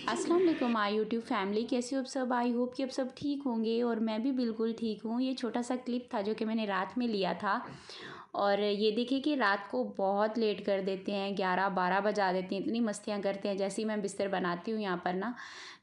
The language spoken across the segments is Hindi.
अस्सलाम वालेकुम माय यूट्यूब फैमिली, कैसे हो आप सब। आई होप कि आप सब ठीक होंगे और मैं भी बिल्कुल ठीक हूँ। ये छोटा सा क्लिप था जो कि मैंने रात में लिया था और ये देखिए कि रात को बहुत लेट कर देते हैं, 11-12 बजा देते हैं, इतनी मस्तियाँ करते हैं। जैसे ही मैं बिस्तर बनाती हूँ यहाँ पर ना,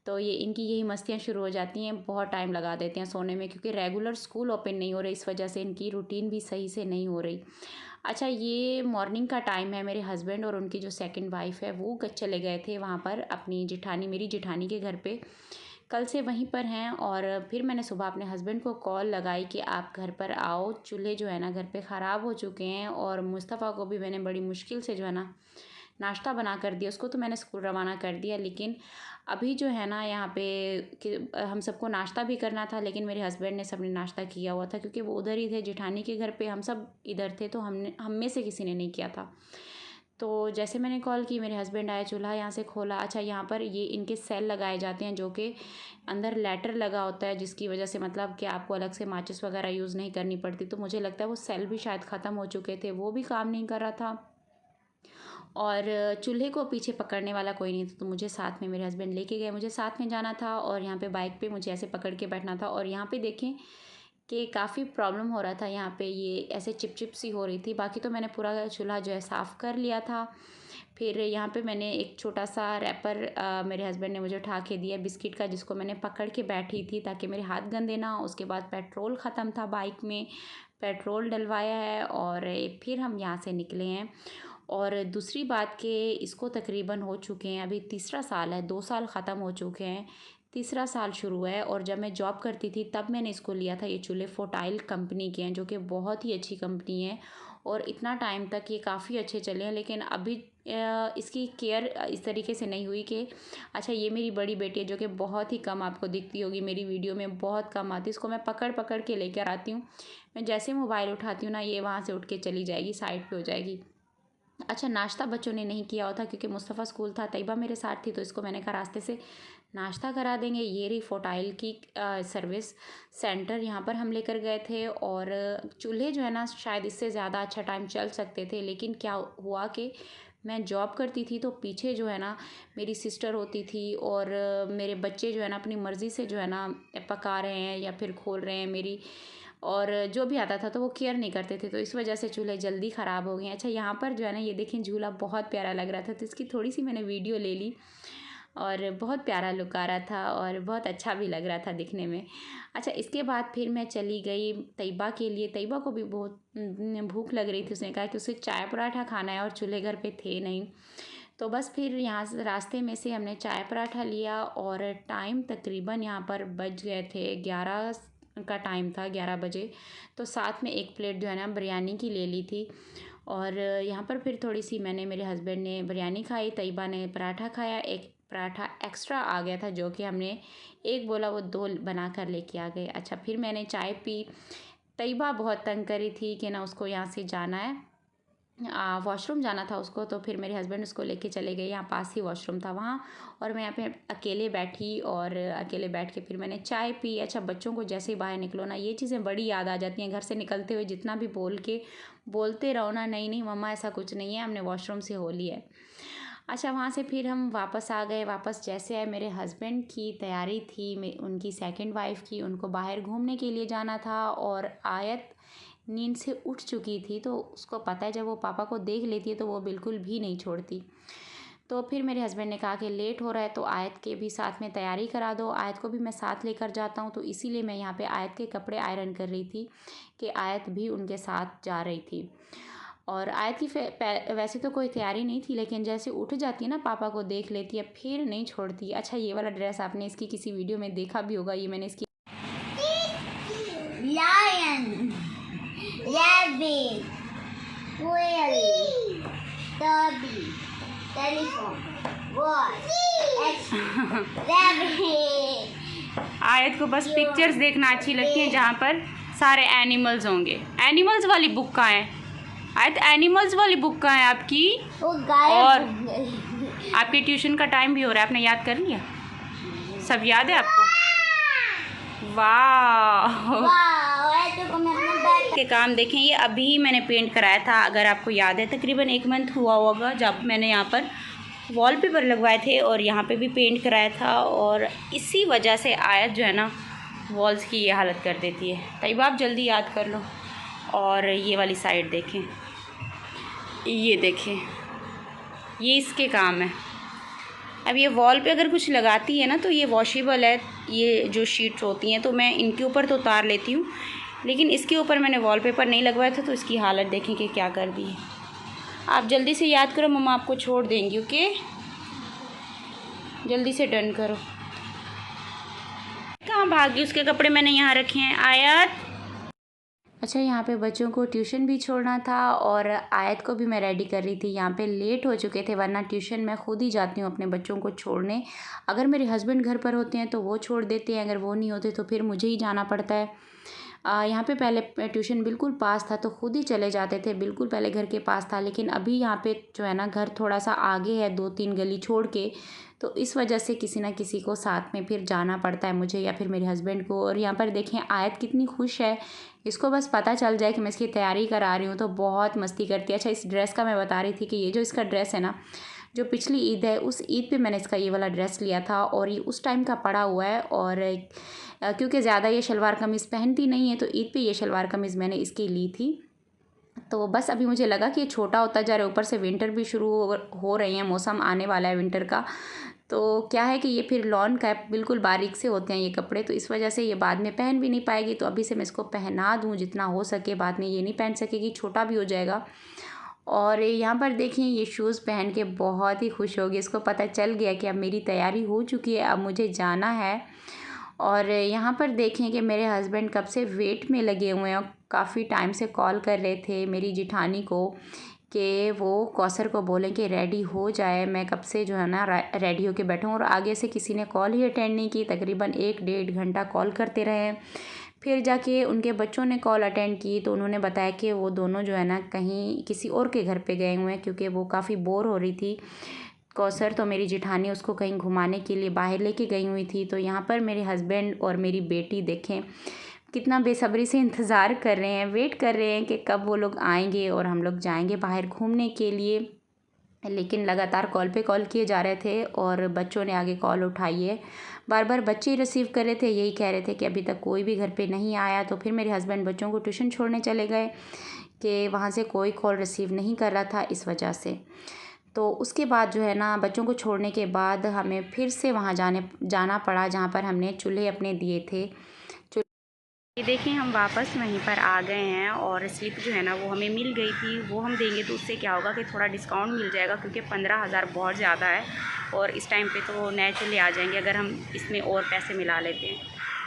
तो ये इनकी यही मस्तियाँ शुरू हो जाती हैं। बहुत टाइम लगा देते हैं सोने में, क्योंकि रेगुलर स्कूल ओपन नहीं हो रही, इस वजह से इनकी रूटीन भी सही से नहीं हो रही। अच्छा, ये मॉर्निंग का टाइम है। मेरे हस्बैंड और उनकी जो सेकंड वाइफ है वो चले गए थे वहाँ पर अपनी जेठानी, मेरी जेठानी के घर पे। कल से वहीं पर हैं और फिर मैंने सुबह अपने हस्बैंड को कॉल लगाई कि आप घर पर आओ, चूल्हे जो है ना घर पे ख़राब हो चुके हैं। और मुस्तफ़ा को भी मैंने बड़ी मुश्किल से जो है ना नाश्ता बना कर दिया, उसको तो मैंने स्कूल रवाना कर दिया। लेकिन अभी जो है ना यहाँ पे कि हम सबको नाश्ता भी करना था, लेकिन मेरे हस्बैंड ने सबने नाश्ता किया हुआ था, क्योंकि वो उधर ही थे जेठानी के घर पे, हम सब इधर थे, तो हम में से किसी ने नहीं किया था। तो जैसे मैंने कॉल की, मेरे हस्बैंड आए, चूल्हा यहाँ से खोला। अच्छा, यहाँ पर ये इनके सेल लगाए जाते हैं, जो कि अंदर लेटर लगा होता है, जिसकी वजह से मतलब कि आपको अलग से माचिस वगैरह यूज़ नहीं करनी पड़ती। तो मुझे लगता है वो सेल भी शायद ख़त्म हो चुके थे, वो भी काम नहीं कर रहा था। और चूल्हे को पीछे पकड़ने वाला कोई नहीं था, तो मुझे साथ में मेरे हस्बैंड लेके गए, मुझे साथ में जाना था और यहाँ पे बाइक पे मुझे ऐसे पकड़ के बैठना था। और यहाँ पे देखें कि काफ़ी प्रॉब्लम हो रहा था, यहाँ पे ये ऐसे चिप सी हो रही थी। बाकी तो मैंने पूरा चूल्हा जो है साफ़ कर लिया था। फिर यहाँ पे मैंने एक छोटा सा रैपर मेरे हस्बैंड ने मुझे उठा के दिया बिस्किट का, जिसको मैंने पकड़ के बैठी थी ताकि मेरे हाथ गंदे ना हो। उसके बाद पेट्रोल ख़त्म था बाइक में, पेट्रोल डलवाया है और फिर हम यहाँ से निकले हैं। और दूसरी बात कि इसको तकरीबन हो चुके हैं, अभी तीसरा साल है, 2 साल ख़त्म हो चुके हैं, तीसरा साल शुरू है। और जब मैं जॉब करती थी तब मैंने इसको लिया था। ये चूल्हे फोटाइल कंपनी के हैं, जो कि बहुत ही अच्छी कंपनी है और इतना टाइम तक ये काफ़ी अच्छे चले हैं। लेकिन अभी इसकी केयर इस तरीके से नहीं हुई कि अच्छा, ये मेरी बड़ी बेटी है जो कि बहुत ही कम आपको दिखती होगी मेरी वीडियो में, बहुत कम आती है। इसको मैं पकड़ पकड़ के लेकर आती हूँ, मैं जैसे मोबाइल उठाती हूँ ना, ये वहाँ से उठ के चली जाएगी, साइड पे हो जाएगी। अच्छा, नाश्ता बच्चों ने नहीं किया होता, क्योंकि मुस्तफ़ा स्कूल था, तैयबा मेरे साथ थी, तो इसको मैंने कहा रास्ते से नाश्ता करा देंगे। ये रही फोटाइल की सर्विस सेंटर, यहाँ पर हम लेकर गए थे। और चूल्हे जो है ना शायद इससे ज़्यादा अच्छा टाइम चल सकते थे, लेकिन क्या हुआ कि मैं जॉब करती थी, तो पीछे जो है ना मेरी सिस्टर होती थी और मेरे बच्चे जो है ना अपनी मर्ज़ी से जो है ना पका रहे हैं या फिर खोल रहे हैं मेरी, और जो भी आता था तो वो केयर नहीं करते थे, तो इस वजह से चूल्हे जल्दी ख़राब हो गए। अच्छा, यहाँ पर जो है ना ये देखें झूला बहुत प्यारा लग रहा था, तो इसकी थोड़ी सी मैंने वीडियो ले ली और बहुत प्यारा लुक आ रहा था और बहुत अच्छा भी लग रहा था दिखने में। अच्छा, इसके बाद फिर मैं चली गई तैयबा के लिए। तैयबा को भी बहुत भूख लग रही थी, उसने कहा कि उसे चाय पराठा खाना है और चूल्हे घर पे थे नहीं। तो बस फिर यहाँ से रास्ते में से हमने चाय पराठा लिया और टाइम तकरीबन यहाँ पर बज गए थे 11 का टाइम था, 11 बजे। तो साथ में एक प्लेट जो है ना बिरयानी की ले ली थी। और यहाँ पर फिर थोड़ी सी मैंने, मेरे हस्बैंड ने बिरयानी खाई, तैयबा ने पराठा खाया। एक पराठा एक्स्ट्रा आ गया था, जो कि हमने एक बोला वो 2 बना कर लेके आ गए। अच्छा, फिर मैंने चाय पी। तैयबा बहुत तंग करी थी कि ना उसको यहाँ से जाना है, वॉशरूम जाना था उसको, तो फिर मेरे हस्बैंड उसको लेके चले गए, यहाँ पास ही वॉशरूम था वहाँ। और मैं यहाँ पे अकेले बैठी और अकेले बैठ के फिर मैंने चाय पी। अच्छा, बच्चों को जैसे ही बाहर निकलो ना ये चीज़ें बड़ी याद आ जाती हैं, घर से निकलते हुए जितना भी बोलते रहो ना, नहीं नहीं मम्मा ऐसा कुछ नहीं है, हमने वॉशरूम से हो लिया है। अच्छा, वहाँ से फिर हम वापस आ गए। वापस जैसे आए, मेरे हस्बैंड की तैयारी थी, उनकी सेकंड वाइफ की, उनको बाहर घूमने के लिए जाना था। और आयत नींद से उठ चुकी थी, तो उसको पता है जब वो पापा को देख लेती है तो वो बिल्कुल भी नहीं छोड़ती। तो फिर मेरे हस्बैंड ने कहा कि लेट हो रहा है तो आयत के भी साथ में तैयारी करा दो, आयत को भी मैं साथ लेकर जाता हूँ। तो इसीलिए मैं यहाँ पे आयत के कपड़े आयरन कर रही थी कि आयत भी उनके साथ जा रही थी। और आयत की वैसे तो कोई तैयारी नहीं थी, लेकिन जैसे उठ जाती है ना, पापा को देख लेती है, फिर नहीं छोड़ती। अच्छा, ये वाला ड्रेस आपने इसकी किसी वीडियो में देखा भी होगा, ये मैंने इसकी lion, rabbit, whale, derby, telephone, watch, rabbit. आयत को बस पिक्चर्स देखना अच्छी लगती हैं जहाँ पर सारे एनिमल्स होंगे। एनिमल्स वाली बुक कहाँ है आयत? एनिमल्स वाली बुक कहाँ है आपकी? वो गायब और हो गई। आपके ट्यूशन का टाइम भी हो रहा है, आपने याद कर लिया? सब याद है आपको? वाह, के काम देखें, ये अभी मैंने पेंट कराया था, अगर आपको याद है, तकरीबन 1 मंथ हुआ होगा जब मैंने यहाँ पर वॉलपेपर लगवाए थे और यहाँ पे भी पेंट कराया था, और इसी वजह से आयत जो है ना वॉल्स की ये हालत कर देती है। तब आप जल्दी याद कर लो। और ये वाली साइड देखें, ये देखें, ये इसके काम है। अब ये वॉल पे अगर कुछ लगाती है ना तो ये वॉशेबल है, ये जो शीट्स होती हैं, तो मैं इनके ऊपर तो उतार लेती हूँ, लेकिन इसके ऊपर मैंने वॉलपेपर नहीं लगवाया था, तो इसकी हालत देखें कि क्या कर दी है। आप जल्दी से याद करो, मम्मा आपको छोड़ देंगी। ओके, जल्दी से डन करो। कहाँ भागी, उसके कपड़े मैंने यहाँ रखे हैं। आयत, अच्छा यहाँ पे बच्चों को ट्यूशन भी छोड़ना था और आयत को भी मैं रेडी कर रही थी। यहाँ पे लेट हो चुके थे, वरना ट्यूशन मैं खुद ही जाती हूँ अपने बच्चों को छोड़ने। अगर मेरे हस्बैंड घर पर होते हैं तो वो छोड़ देते हैं, अगर वो नहीं होते तो फिर मुझे ही जाना पड़ता है। यहाँ पे पहले ट्यूशन बिल्कुल पास था तो खुद ही चले जाते थे, बिल्कुल पहले घर के पास था, लेकिन अभी यहाँ पे जो है ना घर थोड़ा सा आगे है, 2-3 गली छोड़ के, तो इस वजह से किसी ना किसी को साथ में फिर जाना पड़ता है, मुझे या फिर मेरे हस्बैंड को। और यहाँ पर देखें आयत कितनी खुश है, इसको बस पता चल जाए कि मैं इसकी तैयारी करा रही हूँ तो बहुत मस्ती करती है। अच्छा, इस ड्रेस का मैं बता रही थी कि ये जो इसका ड्रेस है ना, जो पिछली ईद है उस ईद पे मैंने इसका ये वाला ड्रेस लिया था और ये उस टाइम का पड़ा हुआ है। और क्योंकि ज़्यादा ये शलवार कमीज़ पहनती नहीं है तो ईद पे ये शलवार कमीज़ मैंने इसकी ली थी। तो बस अभी मुझे लगा कि ये छोटा होता जा रहा है, ऊपर से विंटर भी शुरू हो रही है, मौसम आने वाला है विंटर का। तो क्या है कि ये फिर लॉन कैप बिल्कुल बारीक से होते हैं ये कपड़े, तो इस वजह से ये बाद में पहन भी नहीं पाएगी। तो अभी से मैं इसको पहना दूँ जितना हो सके, बाद में ये नहीं पहन सकेगी, छोटा भी हो जाएगा। और यहाँ पर देखिए ये शूज़ पहन के बहुत ही खुश होगी, इसको पता चल गया कि अब मेरी तैयारी हो चुकी है, अब मुझे जाना है। और यहाँ पर देखें कि मेरे हस्बैंड कब से वेट में लगे हुए हैं, काफ़ी टाइम से कॉल कर रहे थे मेरी जिठानी को कि वो कौसर को बोलें कि रेडी हो जाए। मैं कब से जो है ना रेडी होके बैठा हूँ और आगे से किसी ने कॉल ही अटेंड नहीं की, तकरीबन 1-1.5 घंटा कॉल करते रहे। फिर जाके उनके बच्चों ने कॉल अटेंड की तो उन्होंने बताया कि वो दोनों जो है ना कहीं किसी और के घर पे गए हुए हैं, क्योंकि वो काफ़ी बोर हो रही थी कौसर, तो मेरी जिठानी उसको कहीं घुमाने के लिए बाहर लेके गई हुई थी। तो यहाँ पर मेरे हस्बैंड और मेरी बेटी देखें कितना बेसब्री से इंतज़ार कर रहे हैं, वेट कर रहे हैं कि कब वो लोग आएंगे और हम लोग जाएंगे बाहर घूमने के लिए। लेकिन लगातार कॉल पे कॉल किए जा रहे थे और बच्चों ने आगे कॉल उठाई है, बार बार बच्चे ही रिसीव कर रहे थे, यही कह रहे थे कि अभी तक कोई भी घर पे नहीं आया। तो फिर मेरे हस्बैंड बच्चों को ट्यूशन छोड़ने चले गए कि वहाँ से कोई कॉल रिसीव नहीं कर रहा था इस वजह से। तो उसके बाद जो है ना बच्चों को छोड़ने के बाद हमें फिर से वहाँ जाना पड़ा जहाँ पर हमने चूल्हे अपने दिए थे। ये देखें हम वापस वहीं पर आ गए हैं और स्लिप जो है ना वो हमें मिल गई थी, वो हम देंगे तो उससे क्या होगा कि थोड़ा डिस्काउंट मिल जाएगा, क्योंकि 15,000 बहुत ज़्यादा है और इस टाइम पे तो नए चूल्हे आ जाएंगे अगर हम इसमें और पैसे मिला लेते हैं,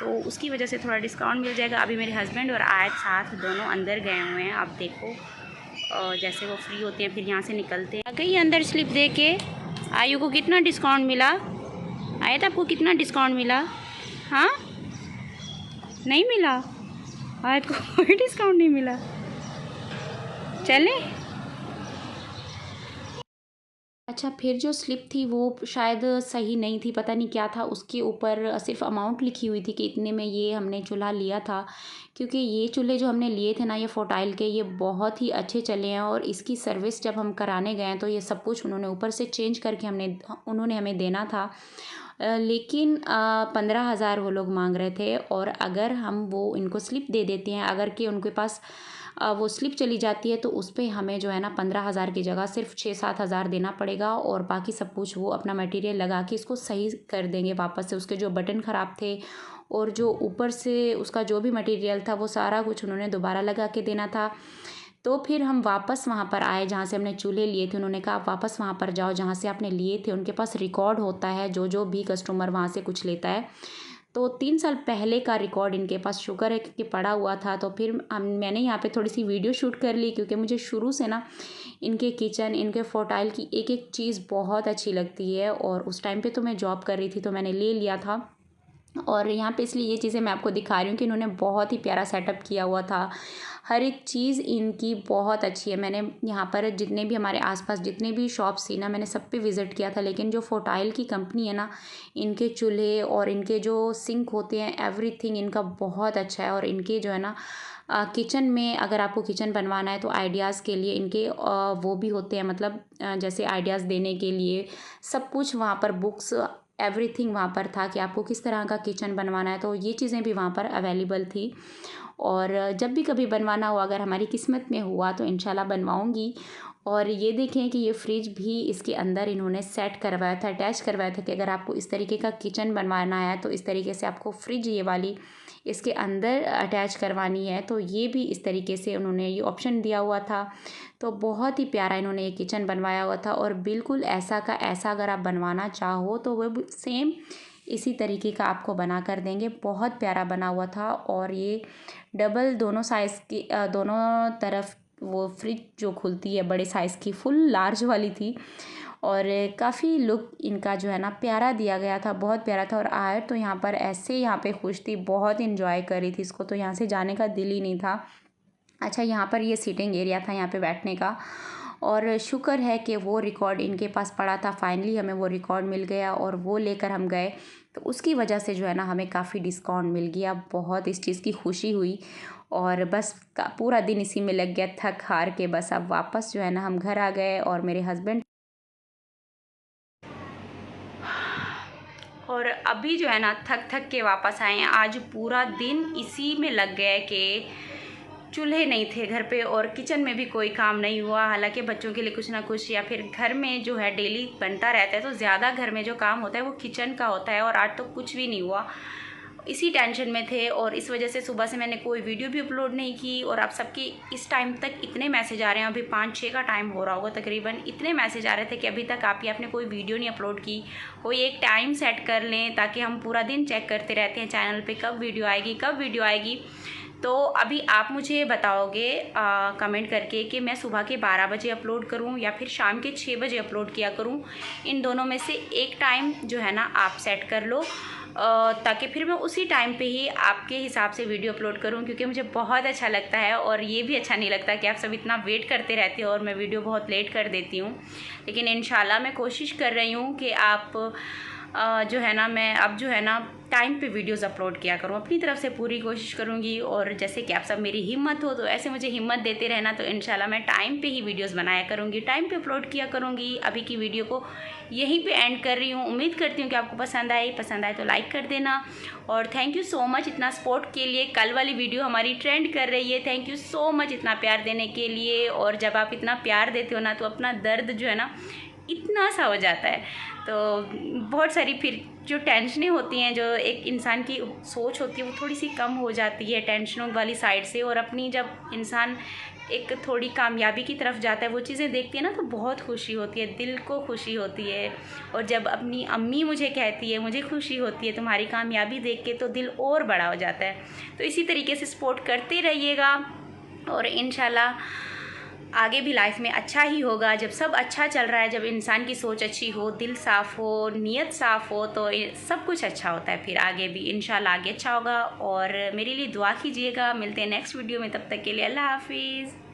तो उसकी वजह से थोड़ा डिस्काउंट मिल जाएगा। अभी मेरे हस्बैंड और आयत साथ दोनों अंदर गए हुए हैं, आप देखो। और जैसे वो फ्री होते हैं फिर यहाँ से निकलते हैं। आ गई अंदर स्लिप दे के। आयु को कितना डिस्काउंट मिला? आयत आपको कितना डिस्काउंट मिला? हाँ, नहीं मिला? आयत को कोई डिस्काउंट नहीं मिला। चले। अच्छा, फिर जो स्लिप थी वो शायद सही नहीं थी, पता नहीं क्या था, उसके ऊपर सिर्फ अमाउंट लिखी हुई थी कि इतने में ये हमने चूल्हा लिया था। क्योंकि ये चूल्हे जो हमने लिए थे ना ये फोटाइल के, ये बहुत ही अच्छे चले हैं और इसकी सर्विस जब हम कराने गए तो ये सब कुछ उन्होंने ऊपर से चेंज करके उन्होंने हमें देना था। लेकिन 15,000 वो लोग मांग रहे थे, और अगर हम वो इनको स्लिप दे देते हैं, अगर कि उनके पास वो स्लिप चली जाती है तो उस पर हमें जो है ना 15,000 की जगह सिर्फ 6-7 हज़ार देना पड़ेगा, और बाकी सब कुछ वो अपना मटेरियल लगा के इसको सही कर देंगे वापस से। उसके जो बटन ख़राब थे और जो ऊपर से उसका जो भी मटेरियल था वो सारा कुछ उन्होंने दोबारा लगा के देना था। तो फिर हम वापस वहाँ पर आए जहाँ से हमने चूल्हे लिए थे। उन्होंने कहा आप वापस वहाँ पर जाओ जहाँ से आपने लिए थे, उनके पास रिकॉर्ड होता है जो भी कस्टमर वहाँ से कुछ लेता है। तो 3 साल पहले का रिकॉर्ड इनके पास शुक्र है कि पड़ा हुआ था। तो फिर मैंने यहाँ पे थोड़ी सी वीडियो शूट कर ली, क्योंकि मुझे शुरू से ना इनके किचन, इनके फोटाइल की एक एक चीज़ बहुत अच्छी लगती है, और उस टाइम पे तो मैं जॉब कर रही थी तो मैंने ले लिया था। और यहाँ पे इसलिए ये चीज़ें मैं आपको दिखा रही हूँ कि इन्होंने बहुत ही प्यारा सेटअप किया हुआ था। हर एक चीज़ इनकी बहुत अच्छी है। मैंने यहाँ पर जितने भी हमारे आसपास जितने भी शॉप्स थी ना, मैंने सब पे विज़िट किया था, लेकिन जो फोटाइल की कंपनी है ना, इनके चूल्हे और इनके जो सिंक होते हैं, एवरीथिंग इनका बहुत अच्छा है। और इनके जो है ना किचन में, अगर आपको किचन बनवाना है तो आइडियाज़ के लिए इनके वो भी होते हैं, मतलब जैसे आइडियाज़ देने के लिए सब कुछ वहाँ पर बुक्स एवरीथिंग वहाँ पर था कि आपको किस तरह का किचन बनवाना है, तो ये चीज़ें भी वहाँ पर अवेलेबल थी। और जब भी कभी बनवाना हो, अगर हमारी किस्मत में हुआ तो इंशाल्लाह बनवाऊँगी। और ये देखें कि ये फ्रिज भी इसके अंदर इन्होंने सेट करवाया था, अटैच करवाया था कि अगर आपको इस तरीके का किचन बनवाना है तो इस तरीके से आपको फ्रिज ये वाली इसके अंदर अटैच करवानी है, तो ये भी इस तरीके से उन्होंने ये ऑप्शन दिया हुआ था। तो बहुत ही प्यारा इन्होंने ये किचन बनवाया हुआ था। और बिल्कुल ऐसा का ऐसा अगर आप बनवाना चाहो तो वो सेम इसी तरीके का आपको बना कर देंगे। बहुत प्यारा बना हुआ था। और ये डबल दोनों साइज़ की दोनों तरफ वो फ्रिज जो खुलती है बड़े साइज़ की, फुल लार्ज वाली थी। और काफ़ी लुक इनका जो है ना प्यारा दिया गया था, बहुत प्यारा था। और आए तो यहाँ पर ऐसे यहाँ पे खुश थी, बहुत इन्जॉय कर रही थी इसको, तो यहाँ से जाने का दिल ही नहीं था। अच्छा, यहाँ पर ये सीटिंग एरिया था यहाँ पे बैठने का। और शुक्र है कि वो रिकॉर्ड इनके पास पड़ा था, फाइनली हमें वो रिकॉर्ड मिल गया और वो लेकर हम गए, तो उसकी वजह से जो है ना हमें काफ़ी डिस्काउंट मिल गया। बहुत इस चीज़ की खुशी हुई। और बस पूरा दिन इसी में लग गया, थक हार के बस अब वापस जो है ना हम घर आ गए। और मेरे हस्बैंड और अभी जो है ना थक थक के वापस आए हैं। आज पूरा दिन इसी में लग गया कि चूल्हे नहीं थे घर पे और किचन में भी कोई काम नहीं हुआ। हालांकि बच्चों के लिए कुछ ना कुछ या फिर घर में जो है डेली बनता रहता है, तो ज़्यादा घर में जो काम होता है वो किचन का होता है। और आज तो कुछ भी नहीं हुआ, इसी टेंशन में थे। और इस वजह से सुबह से मैंने कोई वीडियो भी अपलोड नहीं की। और आप सबके इस टाइम तक इतने मैसेज आ रहे हैं, अभी 5-6 का टाइम हो रहा होगा तकरीबन, इतने मैसेज आ रहे थे कि अभी तक आपने कोई वीडियो नहीं अपलोड की। कोई एक टाइम सेट कर लें, ताकि हम पूरा दिन चेक करते रहते हैं चैनल पे कब वीडियो आएगी कब वीडियो आएगी। तो अभी आप मुझे बताओगे कमेंट करके कि मैं सुबह के 12 बजे अपलोड करूं या फिर शाम के 6 बजे अपलोड किया करूं। इन दोनों में से एक टाइम जो है ना आप सेट कर लो, ताकि फिर मैं उसी टाइम पे ही आपके हिसाब से वीडियो अपलोड करूं, क्योंकि मुझे बहुत अच्छा लगता है। और ये भी अच्छा नहीं लगता कि आप सब इतना वेट करते रहते हो और मैं वीडियो बहुत लेट कर देती हूं। लेकिन इंशाल्लाह मैं कोशिश कर रही हूं कि आप जो है ना मैं अब जो है ना टाइम पे वीडियोस अपलोड किया करूँ, अपनी तरफ से पूरी कोशिश करूँगी। और जैसे कि आप सब मेरी हिम्मत हो, तो ऐसे मुझे हिम्मत देते रहना, तो इंशाल्लाह मैं टाइम पे ही वीडियोस बनाया करूँगी, टाइम पे अपलोड किया करूँगी। अभी की वीडियो को यहीं पे एंड कर रही हूँ। उम्मीद करती हूँ कि आपको पसंद आए तो लाइक कर देना। और थैंक यू सो मच इतना सपोर्ट के लिए। कल वाली वीडियो हमारी ट्रेंड कर रही है। थैंक यू सो मच इतना प्यार देने के लिए। और जब आप इतना प्यार देते हो ना, तो अपना दर्द जो है ना इतना सा हो जाता है। तो बहुत सारी फिर जो टेंशनें होती हैं, जो एक इंसान की सोच होती है, वो थोड़ी सी कम हो जाती है टेंशनों वाली साइड से। और अपनी जब इंसान एक थोड़ी कामयाबी की तरफ जाता है, वो चीज़ें देखती है ना, तो बहुत खुशी होती है, दिल को खुशी होती है। और जब अपनी अम्मी मुझे कहती है, मुझे खुशी होती है तुम्हारी कामयाबी देख के, तो दिल और बड़ा हो जाता है। तो इसी तरीके से सपोर्ट करते रहिएगा और इंशाल्लाह आगे भी लाइफ में अच्छा ही होगा। जब सब अच्छा चल रहा है, जब इंसान की सोच अच्छी हो, दिल साफ़ हो, नीयत साफ़ हो, तो सब कुछ अच्छा होता है। फिर आगे भी इंशाल्लाह आगे अच्छा होगा। और मेरे लिए दुआ कीजिएगा। मिलते हैं नेक्स्ट वीडियो में, तब तक के लिए अल्लाह हाफिज़।